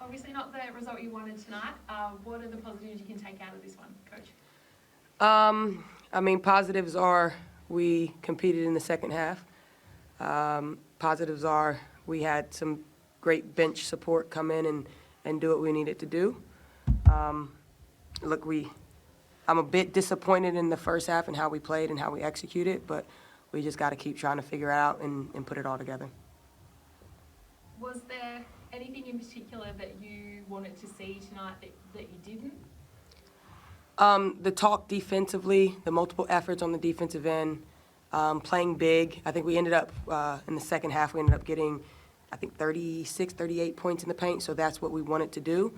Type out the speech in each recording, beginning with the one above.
Obviously not the result you wanted tonight. What are the positives you can take out of this one, Coach? I mean, positives are we competed in the second half. Positives are we had some great bench support come in and do what we needed to do. Look, I'm a bit disappointed in the first half and how we played and how we executed, but we just got to keep trying to figure it out and put it all together. Was there anything in particular that you wanted to see tonight that you didn't? The talk defensively, the multiple efforts on the defensive end, playing big. I think we ended up, in the second half, we ended up getting, I think, 36, 38 points in the paint, so that's what we wanted to do.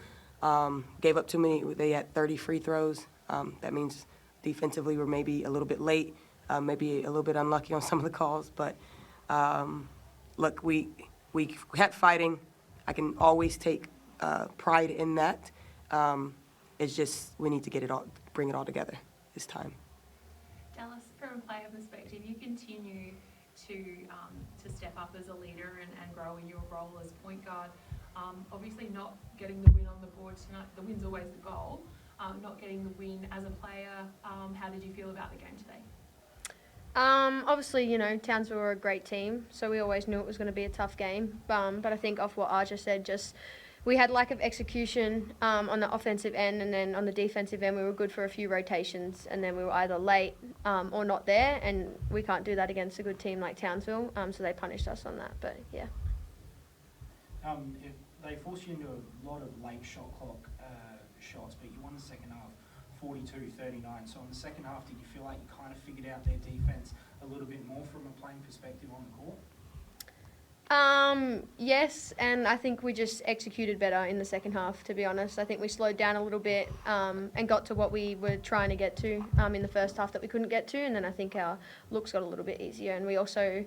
Gave up too many. They had 30 free throws. That means defensively we're maybe a little bit late, maybe a little bit unlucky on some of the calls. But, look, we had fighting. I can always take pride in that. It's just we need to get it all, bring it all together this time. Dallas, from a player perspective, you continue to step up as a leader and grow in your role as point guard. Obviously not getting the win on the board tonight, the win's always the goal. Not getting the win as a player, how did you feel about the game today? Obviously, you know, Townsville were a great team, so we always knew it was going to be a tough game. But I think off what Arja said, just we had lack of execution on the offensive end, and then on the defensive end, we were good for a few rotations, and then we were either late or not there, and we can't do that against a good team like Townsville, so they punished us on that. But yeah. They forced you into a lot of late shot clock shots, but you won the second half 42-39. So in the second half, did you feel like you kind of figured out their defense a little bit more from a playing perspective on the court? Yes, and I think we just executed better in the second half, to be honest. I think we slowed down a little bit and got to what we were trying to get to in the first half that we couldn't get to, and then I think our looks got a little bit easier, and we also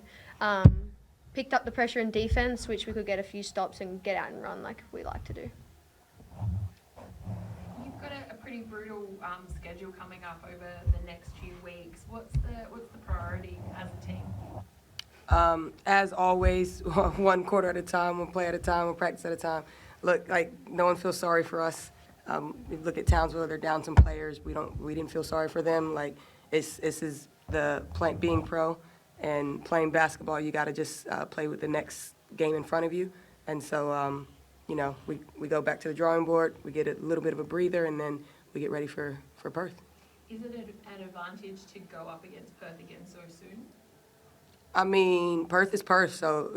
picked up the pressure in defense, which we could get a few stops and get out and run like we like to do. You've got a pretty brutal schedule coming up over the next few weeks. What's the priority as a team? As always, one quarter at a time, one play at a time, one practice at a time. Look, like, no one feels sorry for us. Look at Townsville; they're down some players. We didn't feel sorry for them. Like, this is being pro and playing basketball. You got to just play with the next game in front of you. And so, you know, we go back to the drawing board. We get a little bit of a breather, and then we get ready for Perth. Is it an advantage to go up against Perth again so soon? I mean, Perth is Perth, so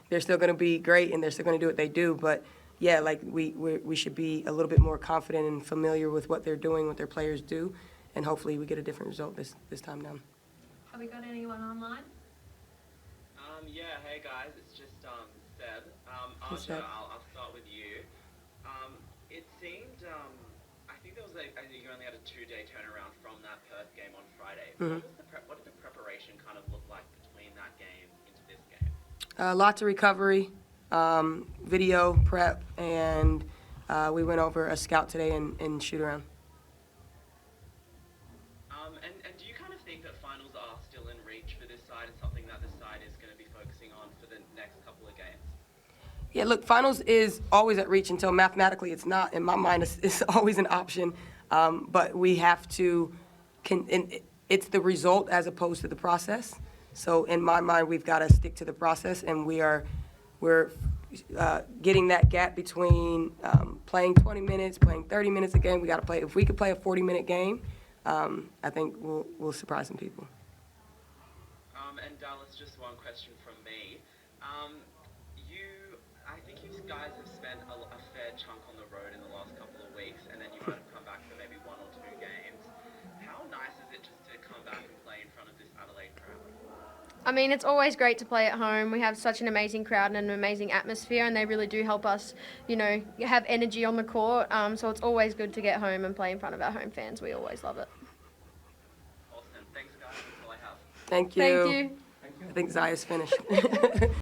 they're still going to be great, and they're still going to do what they do. But, yeah, like, we should be a little bit more confident and familiar with what they're doing, what their players do, and hopefully we get a different result this time down. Have we got anyone online? Yeah, hey guys, it's just Seb. Seb. I'll start with you. It seemed, I think there was I think you only had a 2-day turnaround from that Perth game on Friday. Mm-hmm. What did the preparation kind of look like between that game into this game? Lots of recovery, video prep, and we went over a scout today and shoot around. And do you kind of think that finals are still in reach for this side and something that this side is going to be focusing on for the next couple of games? Yeah, look, finals is always at reach until mathematically it's not. In my mind, it's always an option, but we have to. It's the result as opposed to the process. So in my mind, we've got to stick to the process, and we're getting that gap between playing 20 minutes, playing 30 minutes a game. We got to play. If we could play a 40-minute game, I think we'll surprise some people. And Dallas, just one question from me. I think you guys have spent a fair chunk on the road in the last couple of weeks, and then you might have come back for maybe 1 or 2 games. How nice is it just to come back and play in front of this Adelaide crowd? I mean, it's always great to play at home. We have such an amazing crowd and an amazing atmosphere, and they really do help us, you know, have energy on the court. So it's always good to get home and play in front of our home fans. We always love it. Awesome. Thanks, guys. That's all I have. Thank you. Thank you. I think Zaya's finished.